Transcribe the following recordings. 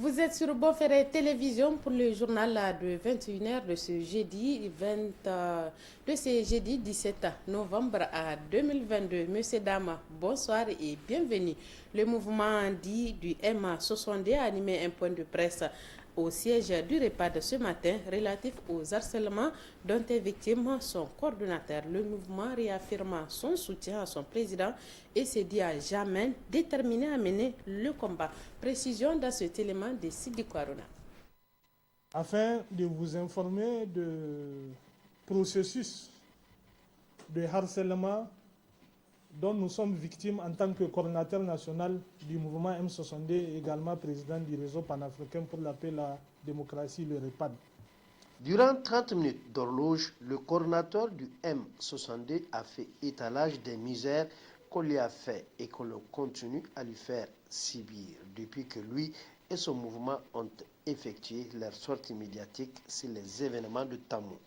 Vous êtes sur Bonferré Télévision pour le journal de 21h de ce jeudi 17 novembre à 2022. Monsieur, dames, bonsoir et bienvenue. Le mouvement dit du M60 a animé un point de presse au siège du REPAD ce matin relatif aux harcèlements dont est victime son coordonnateur. Le mouvement réaffirma son soutien à son président et s'est dit à jamais déterminé à mener le combat. Précision dans cet élément de Sidi Kwaruna. Afin de vous informer du processus de harcèlement dont nous sommes victimes en tant que coordinateur national du mouvement M60 et également président du réseau panafricain pour la paix, la démocratie, le REPAD. Durant 30 minutes d'horloge, le coordinateur du M62 a fait étalage des misères qu'on lui a fait et qu'on continue à lui faire subir depuis que lui et son mouvement ont effectué leur sortie médiatique sur les événements de Tamou.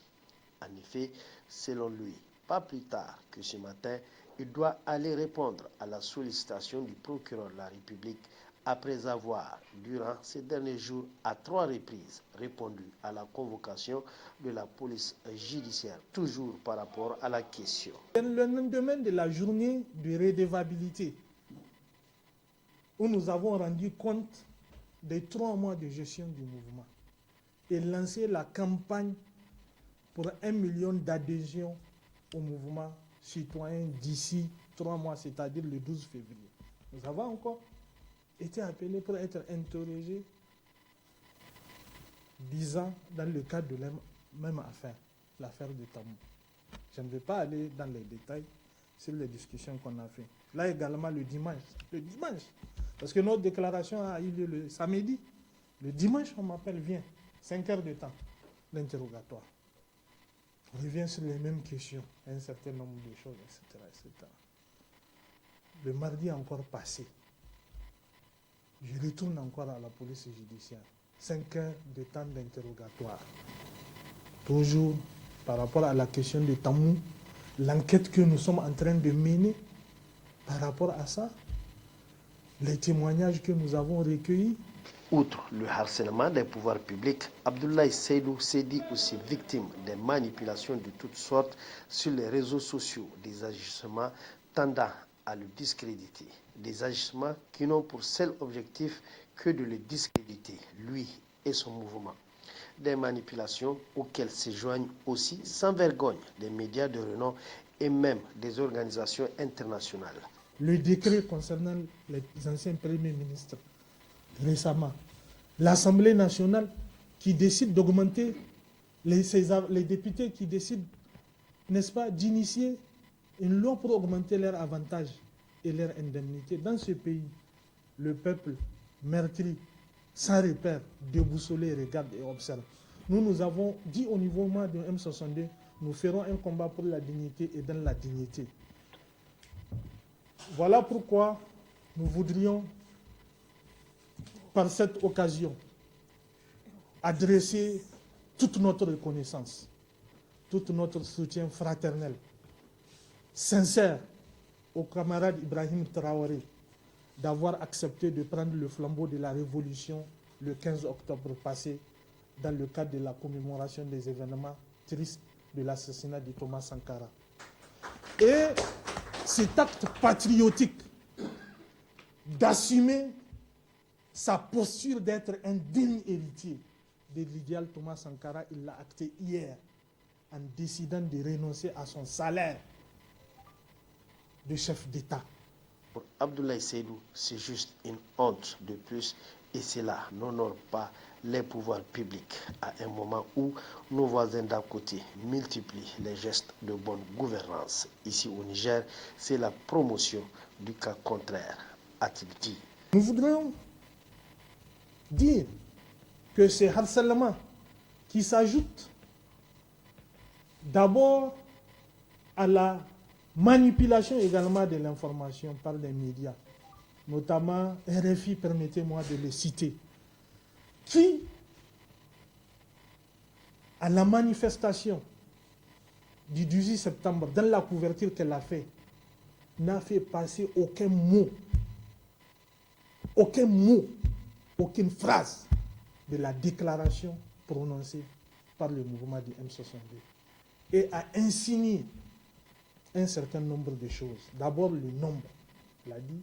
En effet, selon lui, pas plus tard que ce matin, il doit aller répondre à la sollicitation du procureur de la République après avoir, durant ces derniers jours, à 3 reprises, répondu à la convocation de la police judiciaire, toujours par rapport à la question. Le lendemain de la journée de redevabilité, où nous avons rendu compte des 3 mois de gestion du mouvement et lancé la campagne pour 1 million d'adhésions au mouvement citoyen d'ici 3 mois, c'est-à-dire le 12 février. Nous avons encore été appelés pour être interrogés 10 ans dans le cadre de la même affaire, l'affaire de Tamou. Je ne vais pas aller dans les détails sur les discussions qu'on a fait. Là également le dimanche, parce que notre déclaration a eu lieu le samedi. Le dimanche, on m'appelle, viens, 5 heures de temps, l'interrogatoire. On revient sur les mêmes questions, un certain nombre de choses, etc., etc. Le mardi encore passé, je retourne encore à la police judiciaire. 5 heures de temps d'interrogatoire. Toujours par rapport à la question de Tamou, l'enquête que nous sommes en train de mener par rapport à ça, les témoignages que nous avons recueillis. Outre le harcèlement des pouvoirs publics, Abdoulaye Seydou s'est dit aussi victime des manipulations de toutes sortes sur les réseaux sociaux, des agissements tendant à le discréditer, des agissements qui n'ont pour seul objectif que de le discréditer, lui et son mouvement. Des manipulations auxquelles se joignent aussi sans vergogne des médias de renom et même des organisations internationales. Le décret concernant les anciens premiers ministres, récemment, l'Assemblée nationale qui décide d'augmenter, les députés qui décident, n'est-ce pas, d'initier une loi pour augmenter leurs avantages et leurs indemnités. Dans ce pays, le peuple meurtri, sans repère, déboussolé, regarde et observe. Nous avons dit au niveau de M62, nous ferons un combat pour la dignité et dans la dignité. Voilà pourquoi nous voudrions, par cette occasion, adresser toute notre reconnaissance, tout notre soutien fraternel, sincère au camarade Ibrahim Traoré d'avoir accepté de prendre le flambeau de la révolution le 15 octobre passé dans le cadre de la commémoration des événements tristes de l'assassinat de Thomas Sankara. Et cet acte patriotique d'assumer sa posture d'être un digne héritier de l'idéal Thomas Sankara, il l'a acté hier en décidant de renoncer à son salaire de chef d'État. Pour Abdoulaye Seydou, c'est juste une honte de plus et cela n'honore pas les pouvoirs publics à un moment où nos voisins d'à côté multiplient les gestes de bonne gouvernance. Ici au Niger, c'est la promotion du cas contraire, a-t-il dit. Nous voudrions dire que ces harcèlements qui s'ajoutent d'abord à la manipulation également de l'information par les médias, notamment RFI, permettez-moi de le citer, qui, à la manifestation du 18 septembre, dans la couverture qu'elle a fait, n'a fait passer aucun mot aucune phrase de la déclaration prononcée par le mouvement du M62 et a insigné un certain nombre de choses. D'abord, le nombre. Il a dit,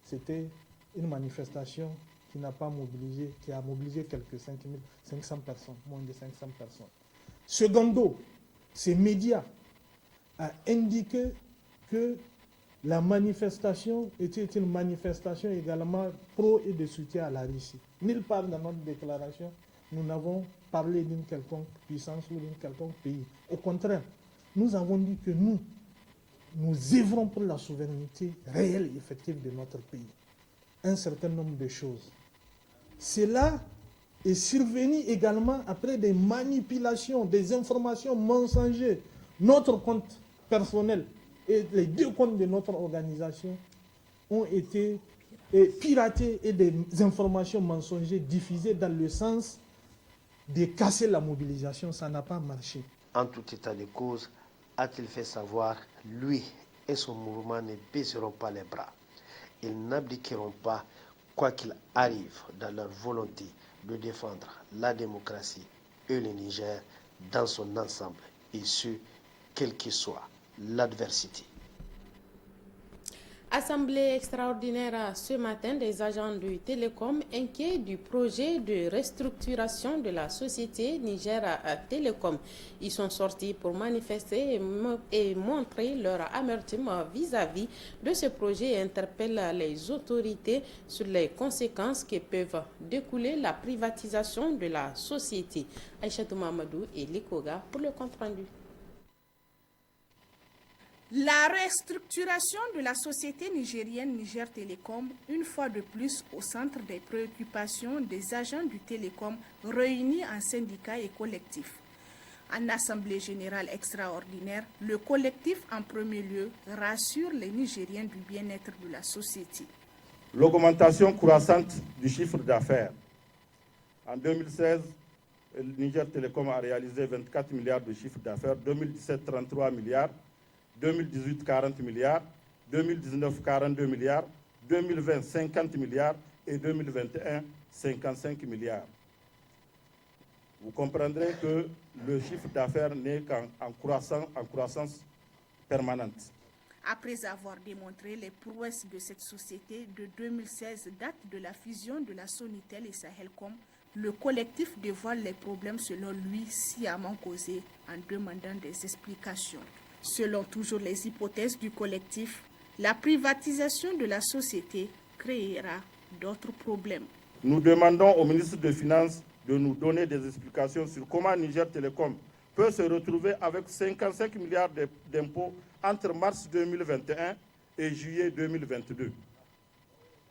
c'était une manifestation qui n'a pas mobilisé, qui a mobilisé quelques 500 personnes, moins de 500 personnes. Secondo, ces médias ont indiqué que la manifestation était une manifestation également pro et de soutien à la Russie. Nulle part dans notre déclaration, nous n'avons parlé d'une quelconque puissance ou d'un quelconque pays. Au contraire, nous avons dit que nous œuvrons pour la souveraineté réelle et effective de notre pays. Un certain nombre de choses. Cela est survenu également après des manipulations, des informations mensongères. Notre compte personnel et les deux comptes de notre organisation ont été piratés et des informations mensongères diffusées dans le sens de casser la mobilisation. Ça n'a pas marché. En tout état de cause, a-t-il fait savoir, lui et son mouvement ne baisseront pas les bras. Ils n'abdiqueront pas, quoi qu'il arrive, dans leur volonté de défendre la démocratie et le Niger dans son ensemble, et ce, quelle que soit l'adversité. Assemblée extraordinaire ce matin des agents du Télécom inquiets du projet de restructuration de la société Niger Télécom. Ils sont sortis pour manifester et montrer leur amertume vis-à-vis de ce projet et interpellent les autorités sur les conséquences qui peuvent découler la privatisation de la société. Aïchatou Mamadou et Likoga pour le compte-rendu. La restructuration de la société nigérienne Niger Télécom, une fois de plus au centre des préoccupations des agents du Télécom réunis en syndicats et collectifs. En assemblée générale extraordinaire, le collectif en premier lieu rassure les Nigériens du bien-être de la société. L'augmentation croissante du chiffre d'affaires. En 2016, le Niger Télécom a réalisé 24 milliards de chiffre d'affaires, 2017 33 milliards. 2018, 40 milliards, 2019, 42 milliards, 2020, 50 milliards et 2021, 55 milliards. Vous comprendrez que le chiffre d'affaires n'est qu'en croissance permanente. Après avoir démontré les prouesses de cette société de 2016, date de la fusion de la Sonitel et Sahelcom, le collectif dévoile les problèmes selon lui sciemment causés en demandant des explications. Selon toujours les hypothèses du collectif, la privatisation de la société créera d'autres problèmes. Nous demandons au ministre des Finances de nous donner des explications sur comment Niger Télécom peut se retrouver avec 55 milliards d'impôts entre mars 2021 et juillet 2022.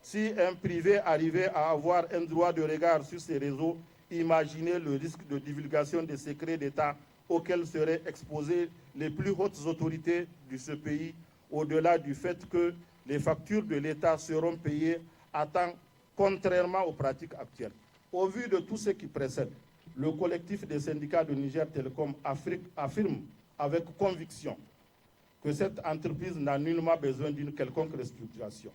Si un privé arrivait à avoir un droit de regard sur ces réseaux, imaginez le risque de divulgation des secrets d'État auxquels seraient exposées les plus hautes autorités de ce pays, au-delà du fait que les factures de l'État seront payées à temps, contrairement aux pratiques actuelles. Au vu de tout ce qui précède, le collectif des syndicats de Niger Télécom affirme avec conviction que cette entreprise n'a nullement besoin d'une quelconque restructuration.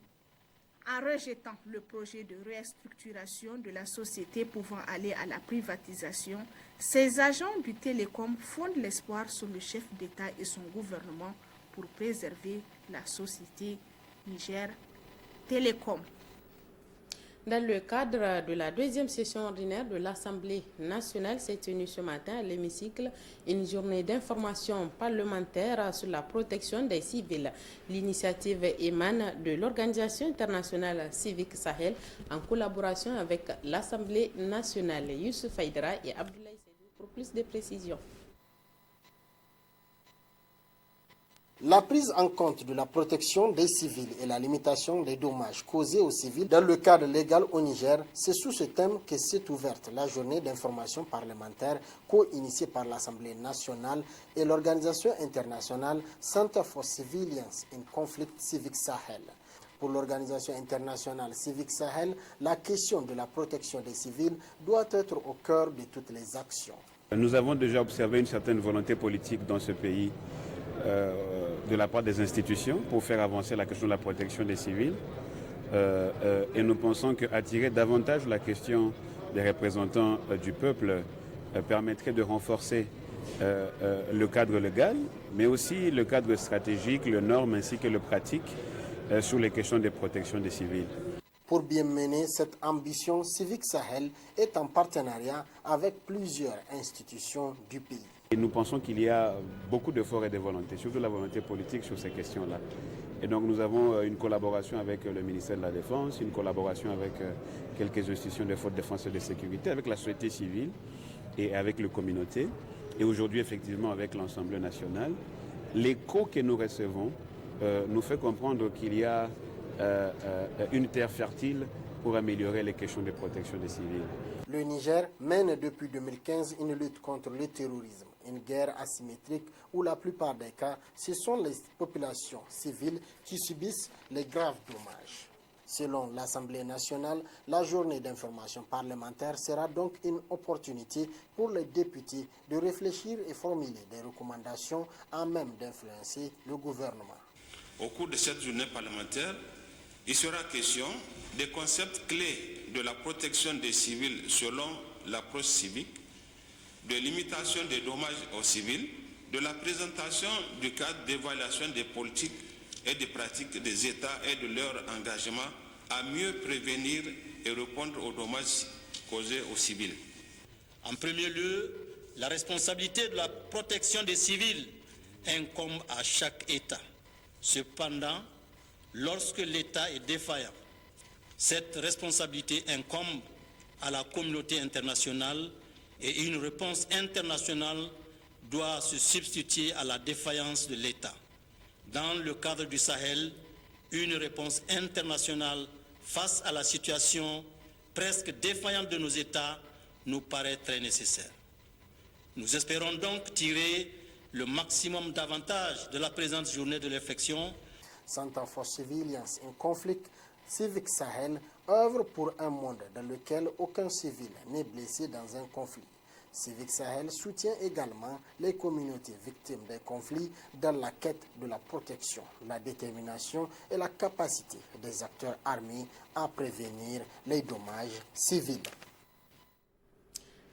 En rejetant le projet de restructuration de la société pouvant aller à la privatisation, ces agents du Télécom fondent l'espoir sur le chef d'État et son gouvernement pour préserver la société Niger Télécom. Dans le cadre de la deuxième session ordinaire de l'Assemblée nationale, s'est tenue ce matin à l'hémicycle une journée d'information parlementaire sur la protection des civils. L'initiative émane de l'Organisation internationale civique Sahel en collaboration avec l'Assemblée nationale. Youssouf Haïdara et Abdoulaye Seydou pour plus de précisions. La prise en compte de la protection des civils et la limitation des dommages causés aux civils dans le cadre légal au Niger, c'est sous ce thème que s'est ouverte la journée d'information parlementaire co-initiée par l'Assemblée nationale et l'Organisation internationale Center for Civilians in Conflict Civic Sahel. Pour l'Organisation internationale Civic Sahel, la question de la protection des civils doit être au cœur de toutes les actions. Nous avons déjà observé une certaine volonté politique dans ce pays de la part des institutions pour faire avancer la question de la protection des civils. Et nous pensons qu'attirer davantage la question des représentants du peuple permettrait de renforcer le cadre légal, mais aussi le cadre stratégique, les normes ainsi que le pratique sur les questions de protection des civils. Pour bien mener cette ambition, Civic Sahel est en partenariat avec plusieurs institutions du pays. Et nous pensons qu'il y a beaucoup d'efforts et de volonté, surtout la volonté politique sur ces questions-là. Et donc nous avons une collaboration avec le ministère de la Défense, une collaboration avec quelques institutions de forces de défense et de sécurité, avec la société civile et avec les communautés. Et aujourd'hui, effectivement, avec l'Assemblée nationale. L'écho que nous recevons nous fait comprendre qu'il y a une terre fertile pour améliorer les questions de protection des civils. Le Niger mène depuis 2015 une lutte contre le terrorisme, une guerre asymétrique où la plupart des cas, ce sont les populations civiles qui subissent les graves dommages. Selon l'Assemblée nationale, la journée d'information parlementaire sera donc une opportunité pour les députés de réfléchir et formuler des recommandations à même d'influencer le gouvernement. Au cours de cette journée parlementaire, il sera question des concepts clés de la protection des civils selon l'approche civique, de limitation des dommages aux civils, de la présentation du cadre d'évaluation des politiques et des pratiques des États et de leur engagement à mieux prévenir et répondre aux dommages causés aux civils. En premier lieu, la responsabilité de la protection des civils incombe à chaque État. Cependant, lorsque l'État est défaillant, cette responsabilité incombe à la communauté internationale et une réponse internationale doit se substituer à la défaillance de l'État. Dans le cadre du Sahel, une réponse internationale face à la situation presque défaillante de nos États nous paraît très nécessaire. Nous espérons donc tirer le maximum d'avantages de la présente journée de réflexion. Center for Civilians in Conflict, Civic Sahel œuvre pour un monde dans lequel aucun civil n'est blessé dans un conflit. Civic Sahel soutient également les communautés victimes des conflits dans la quête de la protection, la détermination et la capacité des acteurs armés à prévenir les dommages civils.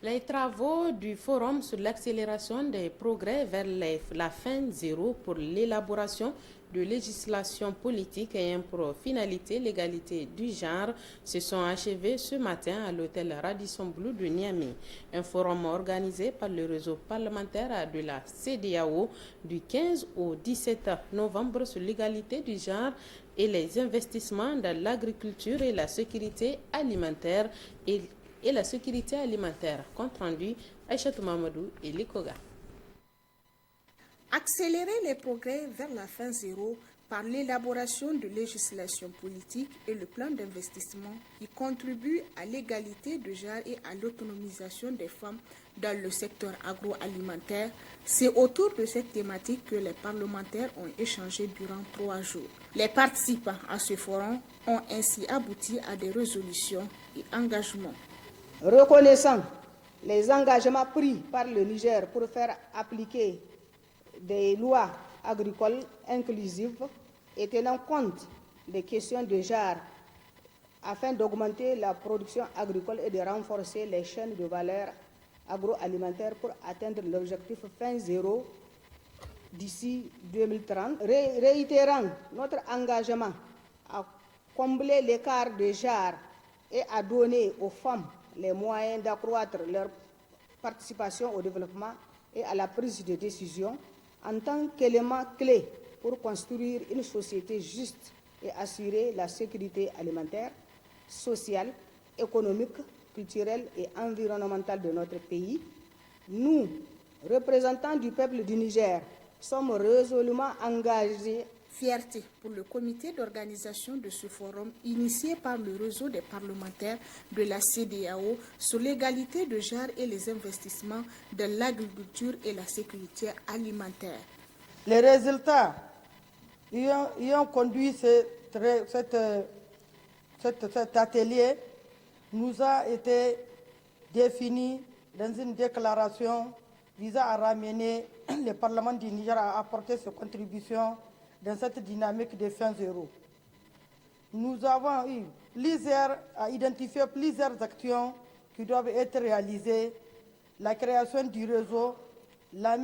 Les travaux du Forum sur l'accélération des progrès vers la fin zéro pour l'élaboration de législation politique ayant pour finalité l'égalité du genre se sont achevés ce matin à l'hôtel Radisson Blu de Niamey. Un forum organisé par le réseau parlementaire de la CEDEAO du 15 au 17 novembre sur l'égalité du genre et les investissements dans l'agriculture et la sécurité alimentaire et la sécurité alimentaire. Compte rendu, Aïchatou Mamadou et Likoga. Accélérer les progrès vers la fin zéro par l'élaboration de législation politique et le plan d'investissement qui contribuent à l'égalité de genre et à l'autonomisation des femmes dans le secteur agroalimentaire, c'est autour de cette thématique que les parlementaires ont échangé durant 3 jours. Les participants à ce forum ont ainsi abouti à des résolutions et engagements. Reconnaissant les engagements pris par le Niger pour faire appliquer des lois agricoles inclusives et tenant compte des questions de genre afin d'augmenter la production agricole et de renforcer les chaînes de valeur agroalimentaire pour atteindre l'objectif fin zéro d'ici 2030, réitérant notre engagement à combler l'écart de genre et à donner aux femmes les moyens d'accroître leur participation au développement et à la prise de décision en tant qu'élément clé pour construire une société juste et assurer la sécurité alimentaire, sociale, économique, culturelle et environnementale de notre pays. Nous, représentants du peuple du Niger, sommes résolument engagés. Fierté pour le comité d'organisation de ce forum initié par le réseau des parlementaires de la CEDEAO sur l'égalité de genre et les investissements dans l'agriculture et la sécurité alimentaire. Les résultats ayant conduit cet atelier nous a été défini dans une déclaration visant à ramener le Parlement du Niger à apporter ses contributions dans cette dynamique de fin zéro. nous avons eu identifié plusieurs actions qui doivent être réalisées: la création du réseau, la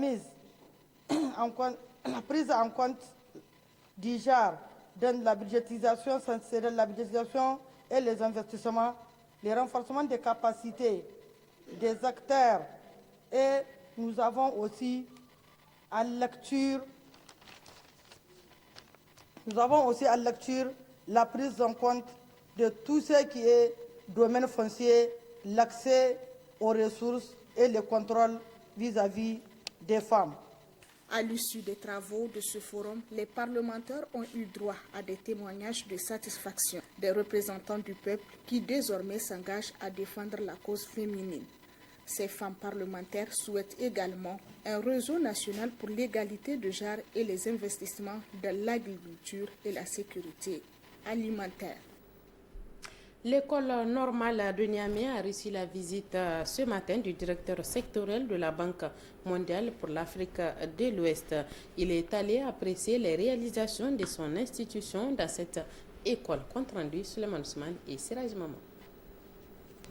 prise en compte du genre dans la budgétisation, et les investissements, le renforcement des capacités des acteurs, et nous avons aussi à lecture la prise en compte de tout ce qui est domaine foncier, l'accès aux ressources et le contrôle vis-à-vis des femmes. À l'issue des travaux de ce forum, les parlementaires ont eu droit à des témoignages de satisfaction des représentants du peuple qui désormais s'engagent à défendre la cause féminine. Ces femmes parlementaires souhaitent également un réseau national pour l'égalité de genre et les investissements dans l'agriculture et la sécurité alimentaire. L'école normale de Niamey a reçu la visite ce matin du directeur sectoriel de la Banque mondiale pour l'Afrique de l'Ouest. Il est allé apprécier les réalisations de son institution dans cette école. Compte rendu Suleiman Ousmane et Siraj Maman.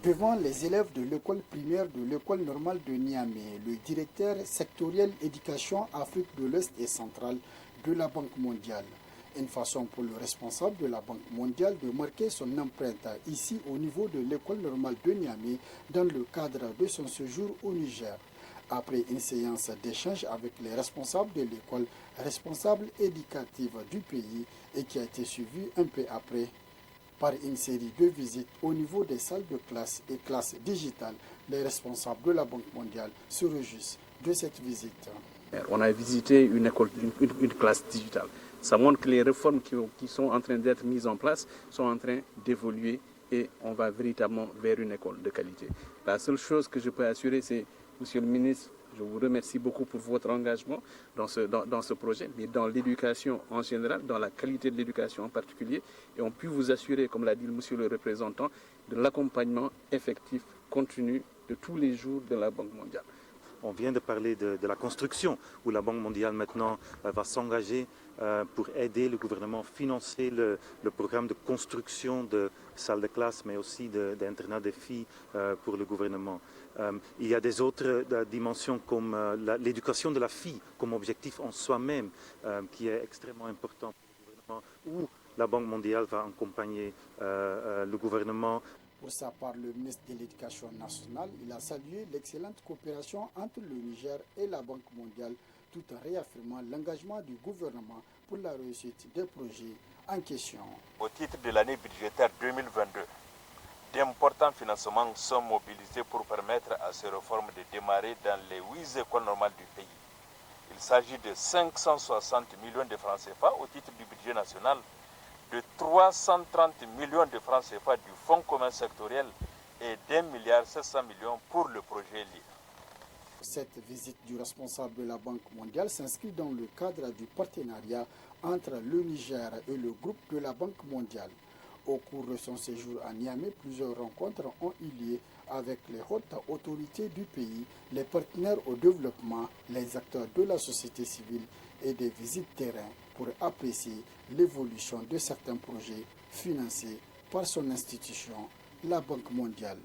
Devant les élèves de l'école primaire de l'école normale de Niamey, le directeur sectoriel éducation Afrique de l'Ouest et centrale de la Banque mondiale. Une façon pour le responsable de la Banque mondiale de marquer son empreinte ici au niveau de l'école normale de Niamey dans le cadre de son séjour au Niger. Après une séance d'échange avec les responsables de l'école, responsables éducative du pays, et qui a été suivie un peu après par une série de visites au niveau des salles de classe et classes digitales, les responsables de la Banque mondiale se réjouissent de cette visite. On a visité une école, une classe digitale. Ça montre que les réformes qui sont en train d'être mises en place sont en train d'évoluer et on va véritablement vers une école de qualité. La seule chose que je peux assurer, c'est, Monsieur le ministre, je vous remercie beaucoup pour votre engagement dans ce projet, mais dans l'éducation en général, dans la qualité de l'éducation en particulier, et on peut vous assurer, comme l'a dit Monsieur le représentant, de l'accompagnement effectif, continu de tous les jours de la Banque mondiale. On vient de parler de la construction, où la Banque mondiale maintenant va s'engager pour aider le gouvernement à financer le programme de construction de salles de classe, mais aussi d'internat des filles pour le gouvernement. Il y a des autres dimensions comme l'éducation de la fille comme objectif en soi-même, qui est extrêmement important pour le gouvernement, où la Banque mondiale va accompagner le gouvernement. Pour sa part, le ministre de l'Éducation nationale, il a salué l'excellente coopération entre le Niger et la Banque mondiale, tout en réaffirmant l'engagement du gouvernement pour la réussite des projets en question. Au titre de l'année budgétaire 2022, d'importants financements sont mobilisés pour permettre à ces réformes de démarrer dans les 8 écoles normales du pays. Il s'agit de 560 millions de francs CFA au titre du budget national, de 330 millions de francs CFA du Fonds commun sectoriel et d'1,7 milliard pour le projet LIR. Cette visite du responsable de la Banque mondiale s'inscrit dans le cadre du partenariat entre le Niger et le groupe de la Banque mondiale. Au cours de son séjour à Niamey, plusieurs rencontres ont eu lieu avec les hautes autorités du pays, les partenaires au développement, les acteurs de la société civile et des visites terrain pour apprécier l'évolution de certains projets financés par son institution, la Banque mondiale.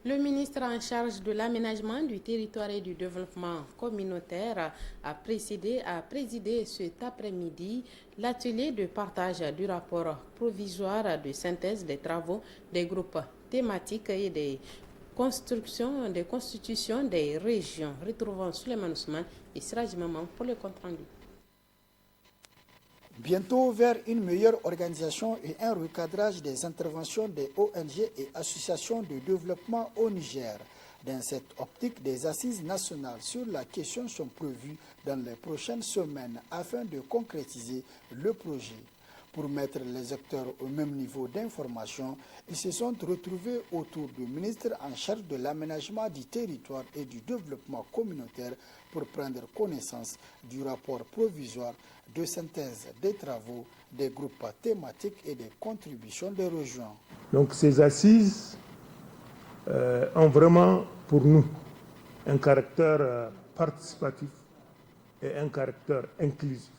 Le ministre en charge de l'aménagement du territoire et du développement communautaire a présidé cet après-midi l'atelier de partage du rapport provisoire de synthèse des travaux des groupes thématiques et des constitutions des régions. Retrouvons Suleiman Ousmane et Siraj Maman pour le compte rendu. Bientôt vers une meilleure organisation et un recadrage des interventions des ONG et associations de développement au Niger. Dans cette optique, des assises nationales sur la question sont prévues dans les prochaines semaines afin de concrétiser le projet. Pour mettre les acteurs au même niveau d'information, ils se sont retrouvés autour du ministre en charge de l'aménagement du territoire et du développement communautaire pour prendre connaissance du rapport provisoire de synthèse des travaux des groupes thématiques et des contributions des régions. Donc ces assises ont vraiment pour nous un caractère participatif et un caractère inclusif.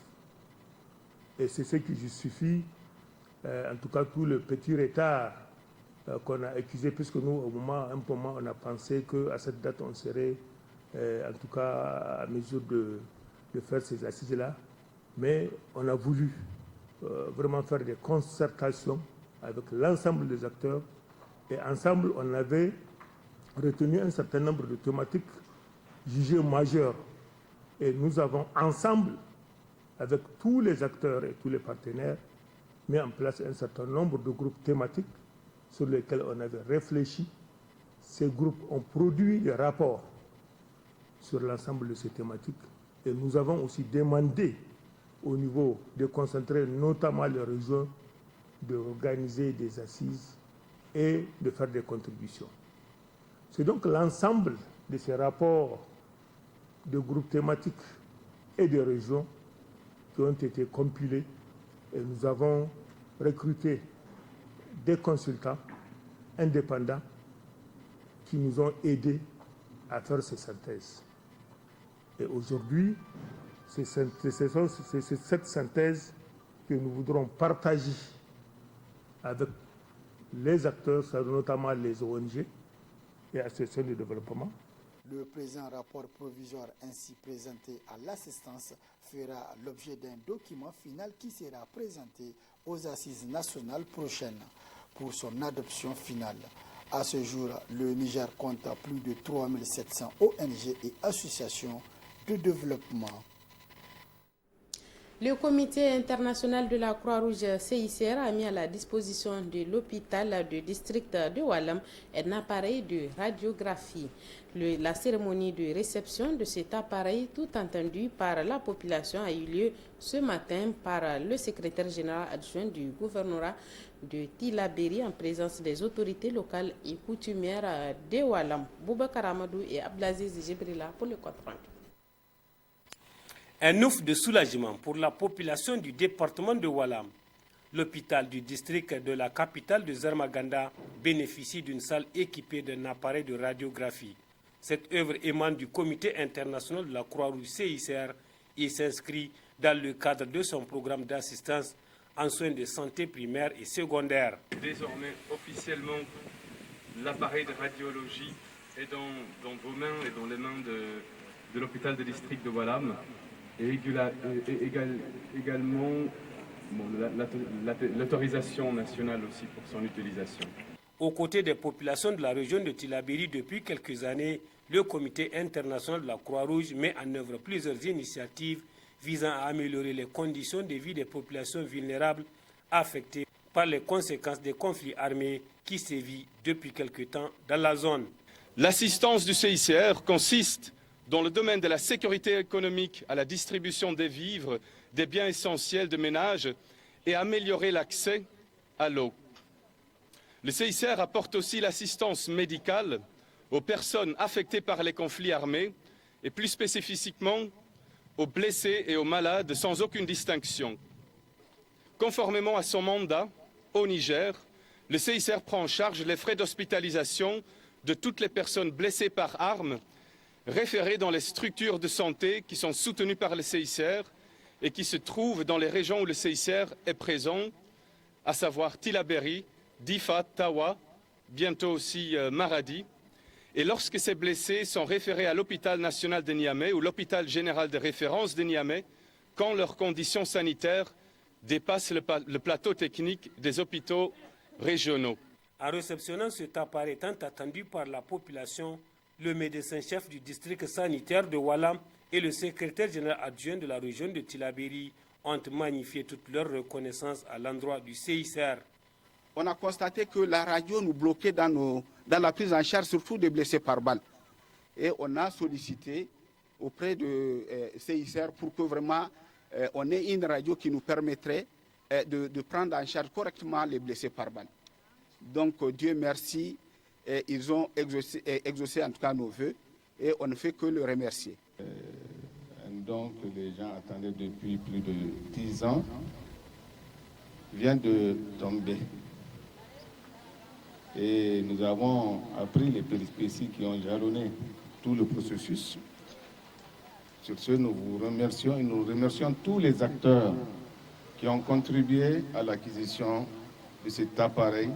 Et c'est ce qui justifie en tout cas tout le petit retard qu'on a accusé, puisque nous, un moment, on a pensé qu'à cette date, on serait en tout cas à mesure de faire ces assises-là. Mais on a voulu vraiment faire des concertations avec l'ensemble des acteurs. Et ensemble, on avait retenu un certain nombre de thématiques jugées majeures. Et nous avons ensemble, avec tous les acteurs et tous les partenaires, mis en place un certain nombre de groupes thématiques sur lesquels on avait réfléchi. Ces groupes ont produit des rapports sur l'ensemble de ces thématiques. Et nous avons aussi demandé au niveau des concentrés, notamment les régions, d'organiser des assises et de faire des contributions. C'est donc l'ensemble de ces rapports de groupes thématiques et de régions qui ont été compilés et nous avons recruté des consultants indépendants qui nous ont aidés à faire ces synthèses. Et aujourd'hui, c'est cette synthèse que nous voudrons partager avec les acteurs, notamment les ONG et associations de développement. Le présent rapport provisoire ainsi présenté à l'assistance fera l'objet d'un document final qui sera présenté aux assises nationales prochaines pour son adoption finale. À ce jour, le Niger compte plus de 3700 ONG et associations de développement. Le comité international de la Croix-Rouge CICR a mis à la disposition de l'hôpital du district de Walam un appareil de radiographie. La cérémonie de réception de cet appareil, tout entendu par la population, a eu lieu ce matin par le secrétaire général adjoint du gouvernorat de Tillabéri en présence des autorités locales et coutumières de Walam. Boubacar Amadou et Abdelaziz Jibrila pour le compte rendu. Un ouf de soulagement pour la population du département de Walam. L'hôpital du district de la capitale de Zermaganda bénéficie d'une salle équipée d'un appareil de radiographie. Cette œuvre émane du Comité international de la Croix-Rouge CICR et s'inscrit dans le cadre de son programme d'assistance en soins de santé primaire et secondaire. Désormais, officiellement, l'appareil de radiologie est dans vos mains et dans les mains de l'hôpital de district de Walam. Et également l'autorisation nationale aussi pour son utilisation. Aux côtés des populations de la région de Tillabéri, depuis quelques années, le Comité international de la Croix-Rouge met en œuvre plusieurs initiatives visant à améliorer les conditions de vie des populations vulnérables affectées par les conséquences des conflits armés qui sévissent depuis quelque temps dans la zone. L'assistance du CICR consiste dans le domaine de la sécurité économique à la distribution des vivres, des biens essentiels de ménage et améliorer l'accès à l'eau. Le CICR apporte aussi l'assistance médicale aux personnes affectées par les conflits armés et plus spécifiquement aux blessés et aux malades sans aucune distinction. Conformément à son mandat, au Niger, le CICR prend en charge les frais d'hospitalisation de toutes les personnes blessées par armes référées dans les structures de santé qui sont soutenues par le CICR et qui se trouvent dans les régions où le CICR est présent, à savoir Tillabéri, Difa, Tawa, bientôt aussi Maradi. Et lorsque ces blessés sont référés à l'hôpital national de Niamey ou l'hôpital général de référence de Niamey, quand leurs conditions sanitaires dépassent le plateau technique des hôpitaux régionaux. En réceptionnant cet appareil tant attendu par la population, le médecin-chef du district sanitaire de Walam et le secrétaire général adjoint de la région de Tillabéri ont magnifié toute leur reconnaissance à l'endroit du CICR. On a constaté que la radio nous bloquait dans la prise en charge, surtout des blessés par balle. Et on a sollicité auprès de CICR pour que vraiment on ait une radio qui nous permettrait de prendre en charge correctement les blessés par balle. Donc Dieu merci, ils ont exaucé en tout cas nos vœux et on ne fait que le remercier. Donc les gens attendaient depuis plus de 10 ans, vient de tomber. Et nous avons appris les péripéties qui ont jalonné tout le processus. Sur ce, nous vous remercions et nous remercions tous les acteurs qui ont contribué à l'acquisition de cet appareil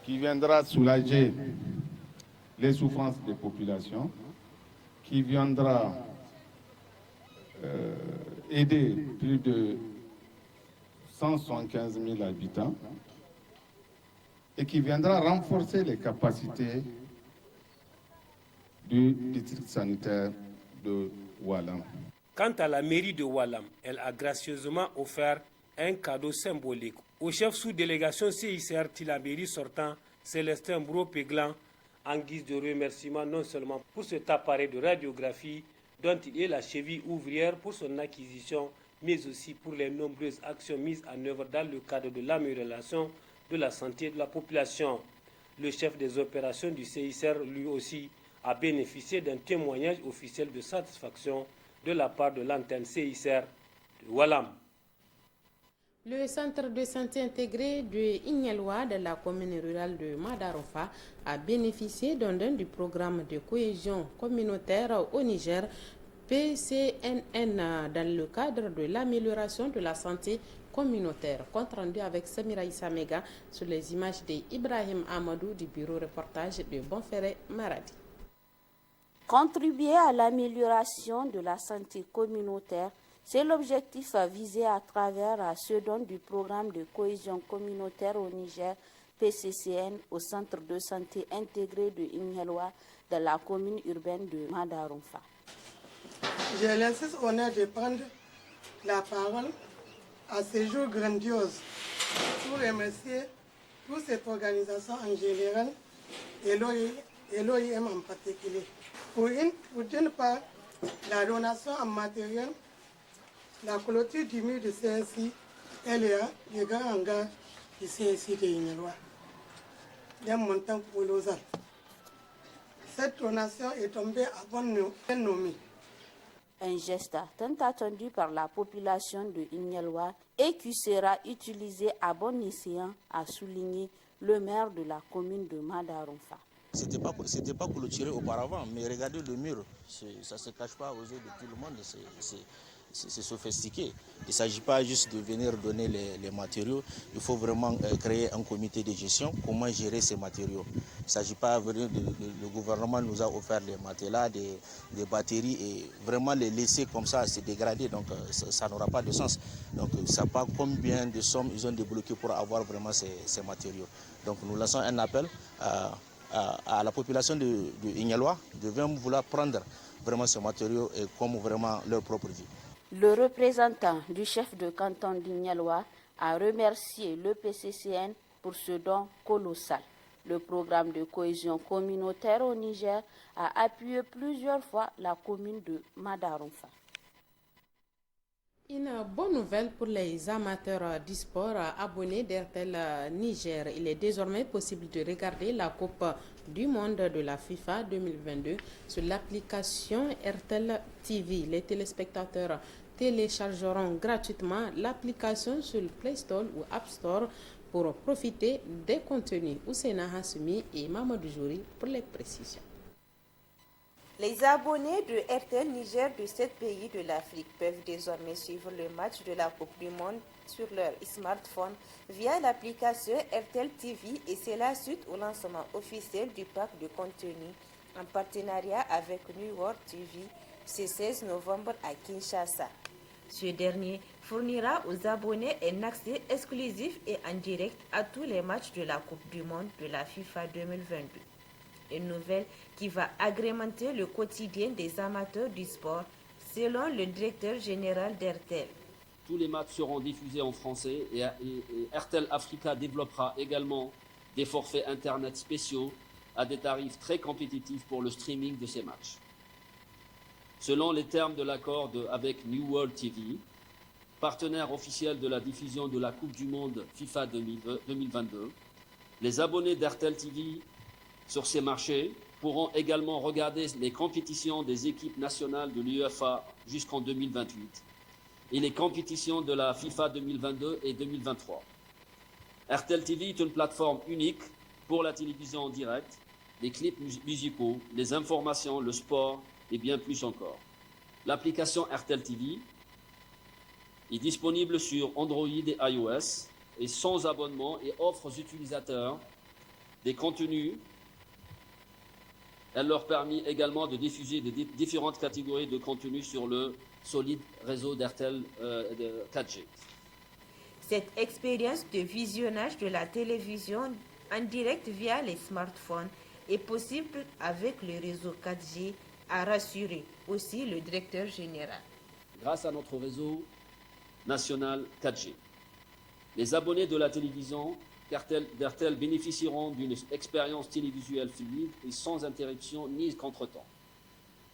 qui viendra soulager les souffrances des populations, qui viendra aider plus de 175 000 habitants et qui viendra renforcer les capacités du district sanitaire de Oualam. Quant à la mairie de Oualam, elle a gracieusement offert un cadeau symbolique au chef sous-délégation CICR Tilaberi sortant, Célestin Bro-Péglan, en guise de remerciement non seulement pour cet appareil de radiographie dont il est la cheville ouvrière pour son acquisition, mais aussi pour les nombreuses actions mises en œuvre dans le cadre de l'amélioration de la santé de la population. Le chef des opérations du CICR, lui aussi, a bénéficié d'un témoignage officiel de satisfaction de la part de l'antenne CICR de Oualam. Le centre de santé intégré de Ignelwa de la commune rurale de Madarofa a bénéficié d'un don du programme de cohésion communautaire au Niger, PCNN, dans le cadre de l'amélioration de la santé communautaire. Compte rendu avec Samira Issamega sur les images d'Ibrahim Amadou du bureau reportage de Bonferré Maradi. Contribuer à l'amélioration de la santé communautaire, c'est l'objectif visé à travers ce don du programme de cohésion communautaire au Niger, PCCN, au centre de santé intégré de Ignelwa, de la commune urbaine de Madarofa. J'ai l'insiste honneur de prendre la parole à ce jour grandiose pour remercier toute cette organisation en général et l'OIM en particulier. Pour d'une part, la donation en matériel, la clôture du mur de CSI, LEA, le grand hangar du CSI de Ignelwa, d'un montant colossal. Cette donation est tombée à bonne nommée. Un geste tant attendu par la population de Ignelwa et qui sera utilisé à bon escient, a souligné le maire de la commune de Madarofa. C'était pas clôturé auparavant, mais regardez le mur, ça ne se cache pas aux yeux de tout le monde, c'est sophistiqué. Il ne s'agit pas juste de venir donner les matériaux, il faut vraiment créer un comité de gestion, comment gérer ces matériaux. Il ne s'agit pas de venir, le gouvernement nous a offert des matelas, des batteries et vraiment les laisser comme ça se dégrader, donc ça n'aura pas de sens. Donc ça pas combien de sommes ils ont débloqué pour avoir vraiment ces matériaux. Donc nous lançons un appel à la population de Ignelwa de bien vouloir prendre vraiment ces matériaux comme vraiment leur propre vie. Le représentant du chef de canton d'Ignelwa a remercié le PCCN pour ce don colossal. Le programme de cohésion communautaire au Niger a appuyé plusieurs fois la commune de Madarofa. Une bonne nouvelle pour les amateurs du sport abonnés d'RTL Niger. Il est désormais possible de regarder la Coupe du monde de la FIFA 2022 sur l'application RTL TV. Les téléspectateurs téléchargeront gratuitement l'application sur le Play Store ou App Store pour profiter des contenus. Oussena Hassoumi et Mamadou Jouri pour les précisions. Les abonnés de RTL Niger de 7 pays de l'Afrique peuvent désormais suivre le match de la Coupe du Monde sur leur smartphone via l'application RTL TV et c'est la suite au lancement officiel du pack de contenu en partenariat avec New World TV ce 16 novembre à Kinshasa. Ce dernier fournira aux abonnés un accès exclusif et en direct à tous les matchs de la Coupe du Monde de la FIFA 2022. Une nouvelle qui va agrémenter le quotidien des amateurs du sport, selon le directeur général d'RTL. Tous les matchs seront diffusés en français et RTL Africa développera également des forfaits Internet spéciaux à des tarifs très compétitifs pour le streaming de ces matchs. Selon les termes de l'accord avec New World TV, partenaire officiel de la diffusion de la Coupe du Monde FIFA 2022, les abonnés d'RTL TV sur ces marchés pourront également regarder les compétitions des équipes nationales de l'UEFA jusqu'en 2028 et les compétitions de la FIFA 2022 et 2023. RTL TV est une plateforme unique pour la télévision en direct, les clips musicaux, les informations, le sport et bien plus encore. L'application RTL TV est disponible sur Android et iOS et sans abonnement et offre aux utilisateurs des contenus. Elle leur permet également de diffuser des différentes catégories de contenus sur le solide réseau d'Airtel 4G. Cette expérience de visionnage de la télévision en direct via les smartphones est possible avec le réseau 4G, a rassuré aussi le directeur général. Grâce à notre réseau national 4G, les abonnés de la télévision d'Airtel bénéficieront d'une expérience télévisuelle fluide et sans interruption ni contretemps.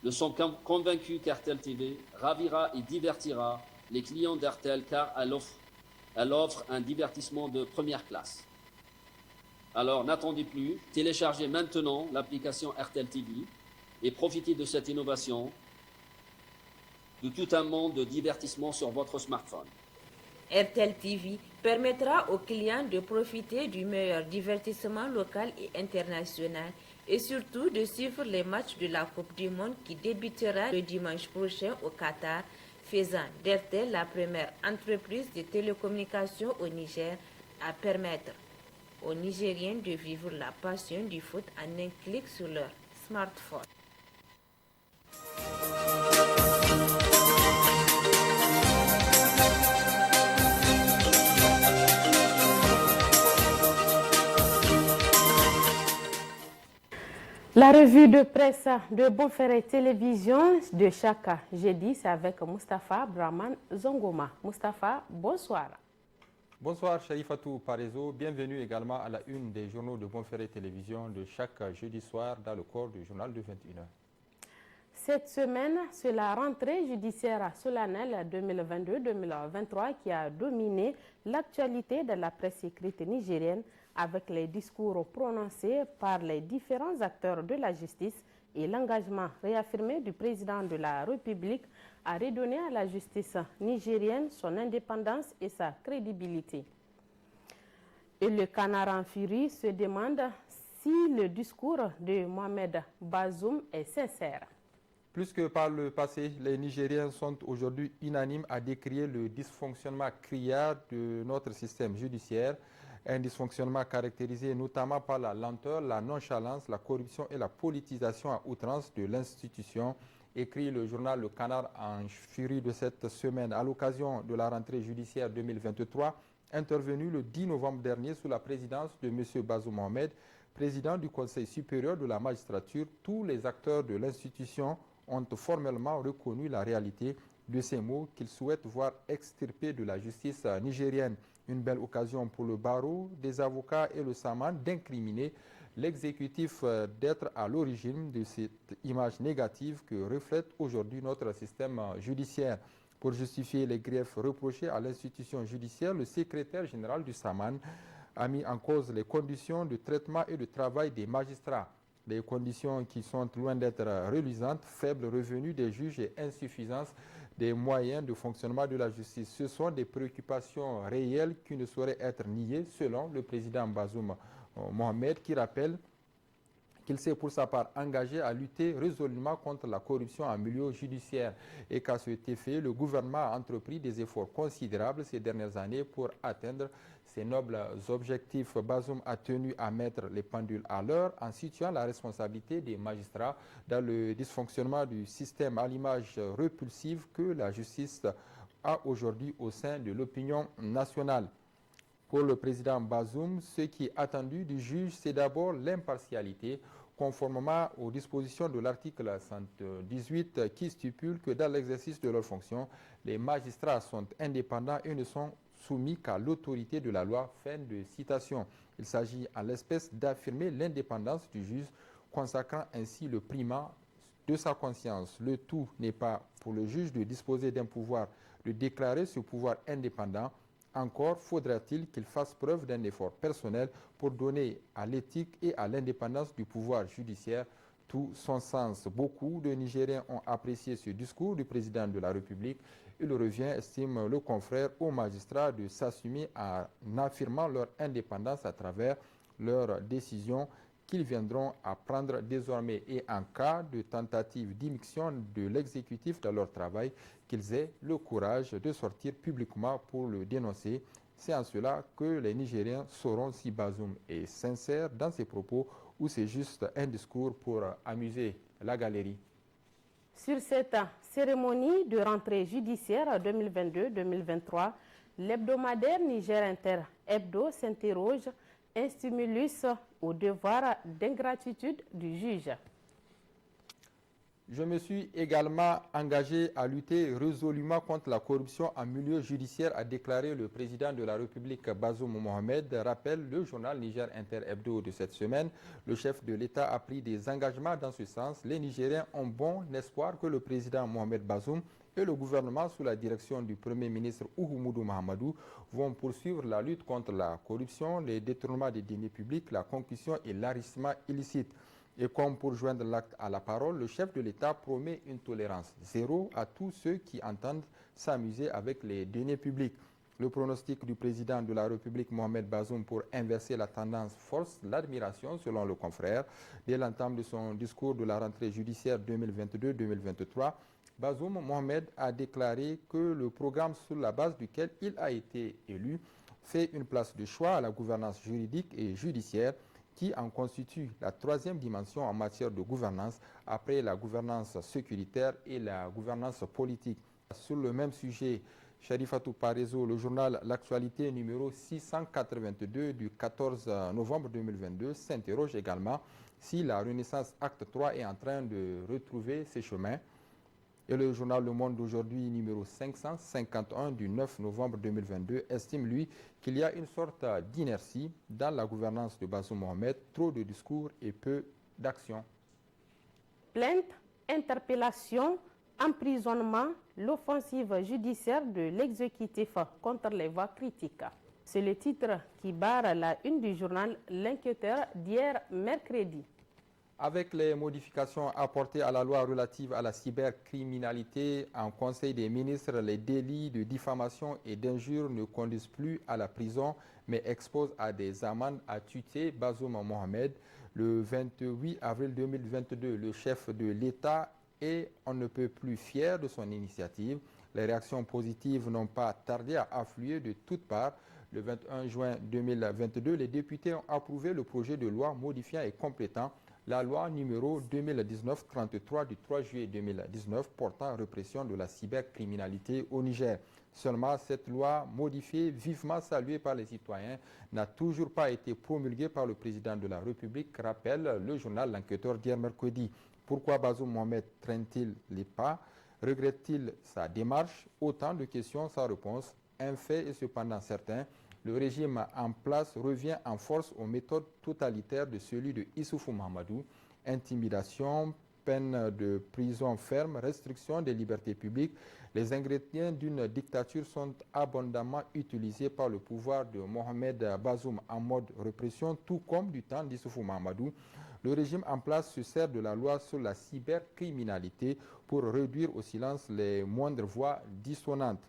Nous sommes convaincus qu'Airtel TV ravira et divertira les clients d'Airtel car elle offre un divertissement de première classe. Alors n'attendez plus, téléchargez maintenant l'application Airtel TV et profitez de cette innovation, de tout un monde de divertissement sur votre smartphone. Airtel TV permettra aux clients de profiter du meilleur divertissement local et international et surtout de suivre les matchs de la Coupe du Monde qui débutera le dimanche prochain au Qatar, faisant d'Airtel la première entreprise de télécommunications au Niger à permettre aux Nigériens de vivre la passion du foot en un clic sur leur smartphone. La revue de presse de Bonferré Télévision de chaque jeudi, c'est avec Mustapha Brahman Zongoma. Mustapha, bonsoir. Bonsoir Charifatou Parezo, bienvenue également à la une des journaux de Bonferré Télévision de chaque jeudi soir dans le corps du journal de 21h. Cette semaine, c'est la rentrée judiciaire solennelle 2022-2023 qui a dominé l'actualité de la presse écrite nigérienne avec les discours prononcés par les différents acteurs de la justice et l'engagement réaffirmé du président de la République à redonner à la justice nigérienne son indépendance et sa crédibilité. Et le Canard en furie se demande si le discours de Mohamed Bazoum est sincère. Plus que par le passé, les Nigériens sont aujourd'hui unanimes à décrier le dysfonctionnement criard de notre système judiciaire, un dysfonctionnement caractérisé notamment par la lenteur, la nonchalance, la corruption et la politisation à outrance de l'institution, écrit le journal Le Canard en furie de cette semaine à l'occasion de la rentrée judiciaire 2023, intervenue le 10 novembre dernier sous la présidence de M. Bazoum Mohamed, président du Conseil supérieur de la magistrature. Tous les acteurs de l'institution ont formellement reconnu la réalité de ces mots qu'ils souhaitent voir extirpés de la justice nigérienne. Une belle occasion pour le barreau, des avocats et le SAMAN d'incriminer l'exécutif d'être à l'origine de cette image négative que reflète aujourd'hui notre système judiciaire. Pour justifier les griefs reprochés à l'institution judiciaire, le secrétaire général du SAMAN a mis en cause les conditions de traitement et de travail des magistrats. Des conditions qui sont loin d'être reluisantes, faibles revenus des juges et insuffisance des moyens de fonctionnement de la justice. Ce sont des préoccupations réelles qui ne sauraient être niées, selon le président Bazoum Mohamed, qui rappelle qu'il s'est pour sa part engagé à lutter résolument contre la corruption en milieu judiciaire et qu'à cet effet, le gouvernement a entrepris des efforts considérables ces dernières années pour atteindre ces nobles objectifs. Bazoum a tenu à mettre les pendules à l'heure en situant la responsabilité des magistrats dans le dysfonctionnement du système à l'image repulsive que la justice a aujourd'hui au sein de l'opinion nationale. Pour le président Bazoum, ce qui est attendu du juge, c'est d'abord l'impartialité, conformément aux dispositions de l'article 118 qui stipule que dans l'exercice de leurs fonctions, les magistrats sont indépendants et ne sont soumis qu'à l'autorité de la loi. Fin de citation. Il s'agit en l'espèce d'affirmer l'indépendance du juge, consacrant ainsi le primat de sa conscience. Le tout n'est pas pour le juge de disposer d'un pouvoir, de déclarer ce pouvoir indépendant. Encore faudra-t-il qu'il fasse preuve d'un effort personnel pour donner à l'éthique et à l'indépendance du pouvoir judiciaire tout son sens. Beaucoup de Nigériens ont apprécié ce discours du président de la République. Il revient, estime le confrère, aux magistrats de s'assumer en affirmant leur indépendance à travers leurs décisions qu'ils viendront à prendre désormais et en cas de tentative d'immixtion de l'exécutif dans leur travail, qu'ils aient le courage de sortir publiquement pour le dénoncer. C'est en cela que les Nigériens sauront si Bazoum est sincère dans ses propos ou c'est juste un discours pour amuser la galerie. Sur cette cérémonie de rentrée judiciaire 2022-2023, l'hebdomadaire Niger Inter Hebdo s'interroge un stimulus au devoir d'ingratitude du juge. Je me suis également engagé à lutter résolument contre la corruption en milieu judiciaire, a déclaré le président de la République Bazoum Mohamed, rappelle le journal Niger Inter Hebdo de cette semaine. Le chef de l'État a pris des engagements dans ce sens. Les Nigériens ont bon espoir que le président Mohamed Bazoum et le gouvernement sous la direction du Premier ministre Oumoudou Mahamadou vont poursuivre la lutte contre la corruption, les détournements des deniers publics, la concussion et l'enrichissement illicite. Et comme pour joindre l'acte à la parole, le chef de l'État promet une tolérance zéro à tous ceux qui entendent s'amuser avec les deniers publics. Le pronostic du président de la République Mohamed Bazoum pour inverser la tendance force l'admiration selon le confrère. Dès l'entame de son discours de la rentrée judiciaire 2022-2023, Bazoum Mohamed a déclaré que le programme sur la base duquel il a été élu fait une place de choix à la gouvernance juridique et judiciaire qui en constitue la troisième dimension en matière de gouvernance après la gouvernance sécuritaire et la gouvernance politique. Sur le même sujet, Sharifatou Parezo, le journal L'Actualité numéro 682 du 14 novembre 2022 s'interroge également si la Renaissance Acte 3 est en train de retrouver ses chemins. Et le journal Le Monde d'aujourd'hui, numéro 551 du 9 novembre 2022, estime, lui, qu'il y a une sorte d'inertie dans la gouvernance de Bazoum Mohamed, trop de discours et peu d'action. Plainte, interpellation, emprisonnement, l'offensive judiciaire de l'exécutif contre les voix critiques. C'est le titre qui barre la une du journal L'Inquiéteur d'hier mercredi. Avec les modifications apportées à la loi relative à la cybercriminalité en Conseil des ministres, les délits de diffamation et d'injure ne conduisent plus à la prison, mais exposent à des amendes, a tué Bazoum Mohamed le 28 avril 2022. Le chef de l'État est on ne peut plus fier de son initiative. Les réactions positives n'ont pas tardé à affluer de toutes parts. Le 21 juin 2022, les députés ont approuvé le projet de loi modifiant et complétant la loi numéro 2019-33 du 3 juillet 2019 portant répression de la cybercriminalité au Niger. Seulement, cette loi modifiée, vivement saluée par les citoyens, n'a toujours pas été promulguée par le président de la République, rappelle le journal L'Enquêteur d'hier mercredi. Pourquoi Bazoum Mohamed traîne-t-il les pas? Regrette-t-il sa démarche? Autant de questions sans réponse. Un fait est cependant certain. Le régime en place revient en force aux méthodes totalitaires de celui de Issoufou Mahamadou. Intimidation, peine de prison ferme, restriction des libertés publiques. Les ingrédients d'une dictature sont abondamment utilisés par le pouvoir de Mohamed Bazoum en mode répression, tout comme du temps d'Issoufou Mahamadou. Le régime en place se sert de la loi sur la cybercriminalité pour réduire au silence les moindres voix dissonantes.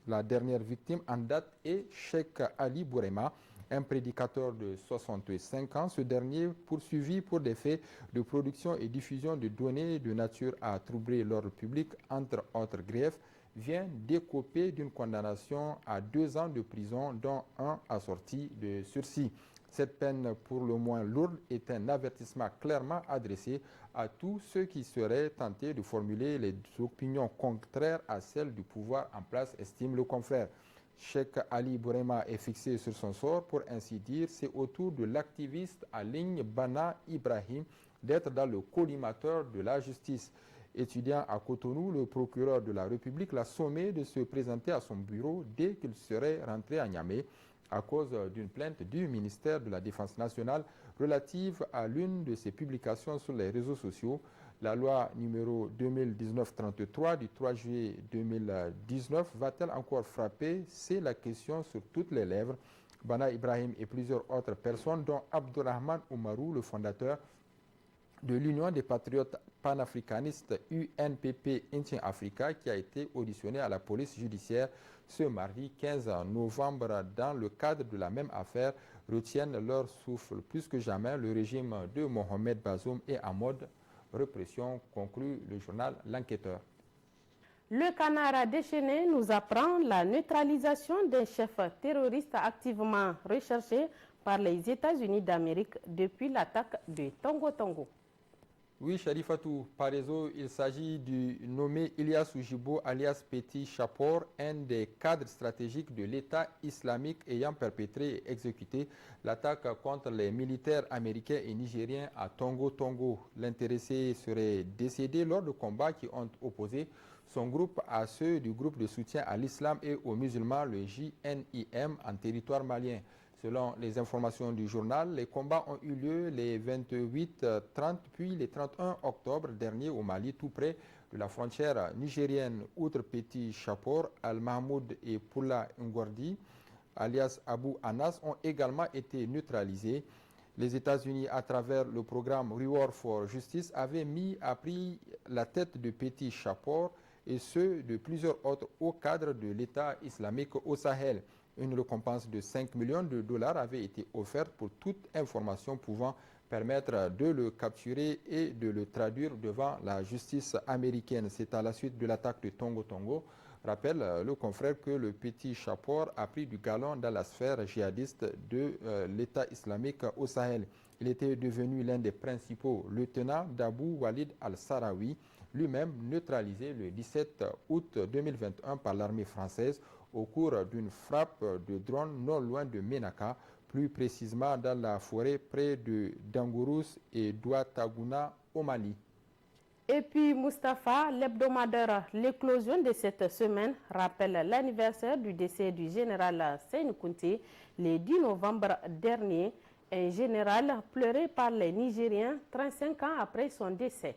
La dernière victime en date est Cheikh Ali Bourema, un prédicateur de 65 ans. Ce dernier, poursuivi pour des faits de production et diffusion de données de nature à troubler l'ordre public, entre autres griefs, vient d'écoper d'une condamnation à 2 ans de prison, dont un assorti de sursis. Cette peine, pour le moins lourde, est un avertissement clairement adressé à tous ceux qui seraient tentés de formuler les opinions contraires à celles du pouvoir en place, estime le confrère. Cheikh Ali Bourema est fixé sur son sort, pour ainsi dire. C'est au tour de l'activiste en ligne Bana Ibrahim d'être dans le collimateur de la justice. Étudiant à Cotonou, le procureur de la République l'a sommé de se présenter à son bureau dès qu'il serait rentré à Niamey, à cause d'une plainte du ministère de la Défense nationale relative à l'une de ses publications sur les réseaux sociaux. La loi numéro 2019-33 du 3 juillet 2019 va-t-elle encore frapper? C'est la question sur toutes les lèvres. Bana Ibrahim et plusieurs autres personnes, dont Abdourahman Oumarou, le fondateur de l'Union des patriotes panafricanistes UNPP Intien Africa, qui a été auditionné à la police judiciaire ce mardi 15 novembre dans le cadre de la même affaire, retiennent leur souffle. Plus que jamais, le régime de Mohamed Bazoum est en mode répression, conclut le journal L'Enquêteur. Le canard déchaîné nous apprend la neutralisation d'un chef terroriste activement recherché par les États-Unis d'Amérique depuis l'attaque de Tongo Tongo. Oui, Sharifatou, par réseau, il s'agit du nommé Ilyas Oujibo alias Petit Chapor, un des cadres stratégiques de l'État islamique ayant perpétré et exécuté l'attaque contre les militaires américains et nigériens à Tongo Tongo. L'intéressé serait décédé lors de combats qui ont opposé son groupe à ceux du groupe de soutien à l'islam et aux musulmans, le JNIM, en territoire malien. Selon les informations du journal, les combats ont eu lieu les 28, 30 puis les 31 octobre dernier au Mali, tout près de la frontière nigérienne. Outre Petit Chapor, Al-Mahmoud et Poula Ngordi, alias Abu Anas, ont également été neutralisés. Les États-Unis, à travers le programme Reward for Justice, avaient mis à prix la tête de Petit Chapor et ceux de plusieurs autres hauts cadres de l'État islamique au Sahel. Une récompense de 5 millions de dollars avait été offerte pour toute information pouvant permettre de le capturer et de le traduire devant la justice américaine. C'est à la suite de l'attaque de Tongo Tongo, rappelle le confrère, que le Petit Chapor a pris du galon dans la sphère djihadiste de l'État islamique au Sahel. Il était devenu l'un des principaux lieutenants d'Abou Walid al-Sahraoui, lui-même neutralisé le 17 août 2021 par l'armée française au cours d'une frappe de drone non loin de Ménaka, plus précisément dans la forêt près de Dangourous et Douatagouna au Mali. Et puis Mustapha, l'hebdomadaire L'éclosion de cette semaine rappelle l'anniversaire du décès du général Seyni Kounté le 10 novembre dernier, un général pleuré par les Nigériens 35 ans après son décès.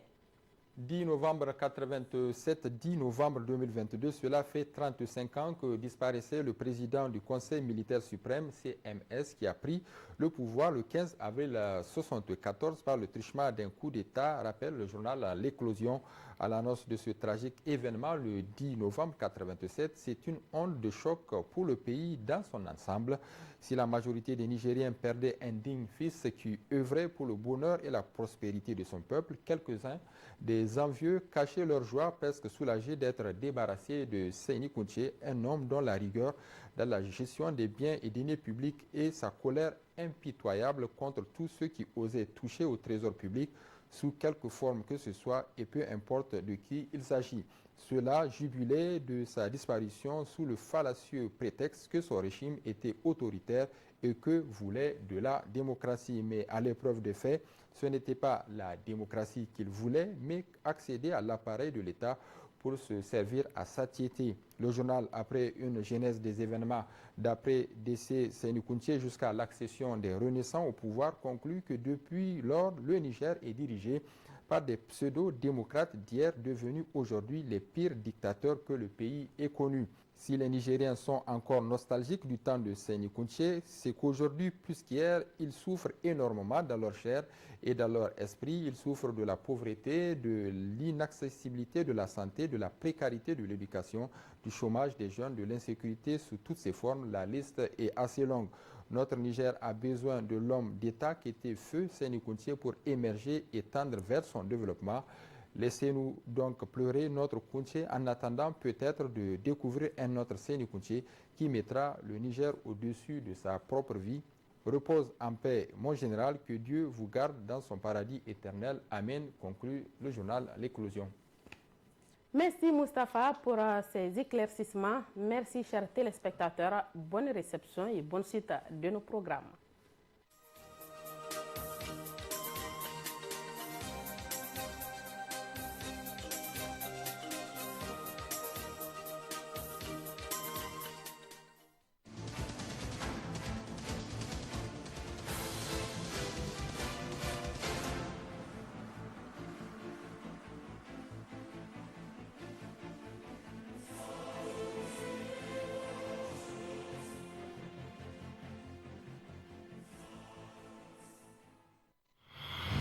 10 novembre 1987, 10 novembre 2022, cela fait 35 ans que disparaissait le président du Conseil militaire suprême, CMS, qui a pris le pouvoir le 15 avril 1974 par le truchement d'un coup d'État, rappelle le journal L'Éclosion. À l'annonce de ce tragique événement le 10 novembre 1987, c'est une onde de choc pour le pays dans son ensemble. Si la majorité des Nigériens perdaient un digne fils qui œuvrait pour le bonheur et la prospérité de son peuple, quelques-uns des envieux cachaient leur joie, presque soulagés d'être débarrassés de Seyni Kounté, un homme dont la rigueur dans la gestion des biens et deniers publics et sa colère impitoyable contre tous ceux qui osaient toucher au trésor public sous quelque forme que ce soit et peu importe de qui il s'agit. Cela jubilait de sa disparition sous le fallacieux prétexte que son régime était autoritaire et que voulait de la démocratie. Mais à l'épreuve des faits, ce n'était pas la démocratie qu'il voulait, mais accéder à l'appareil de l'État pour se servir à satiété. Le journal, après une genèse des événements d'après décès Seyni Kounté jusqu'à l'accession des Renaissants au pouvoir, conclut que depuis lors, le Niger est dirigé par des pseudo-démocrates d'hier devenus aujourd'hui les pires dictateurs que le pays ait connus. Si les Nigériens sont encore nostalgiques du temps de Seyni Kounté, c'est qu'aujourd'hui, plus qu'hier, ils souffrent énormément dans leur chair et dans leur esprit. Ils souffrent de la pauvreté, de l'inaccessibilité de la santé, de la précarité de l'éducation, du chômage des jeunes, de l'insécurité sous toutes ses formes. La liste est assez longue. Notre Niger a besoin de l'homme d'État qui était feu Seyni Kounté pour émerger et tendre vers son développement. Laissez-nous donc pleurer notre Kounté en attendant peut-être de découvrir un autre Seyni Kounté qui mettra le Niger au-dessus de sa propre vie. Repose en paix, mon général, que Dieu vous garde dans son paradis éternel. Amen, conclut le journal L'Éclosion. Merci Mustapha pour ces éclaircissements. Merci chers téléspectateurs. Bonne réception et bonne suite de nos programmes.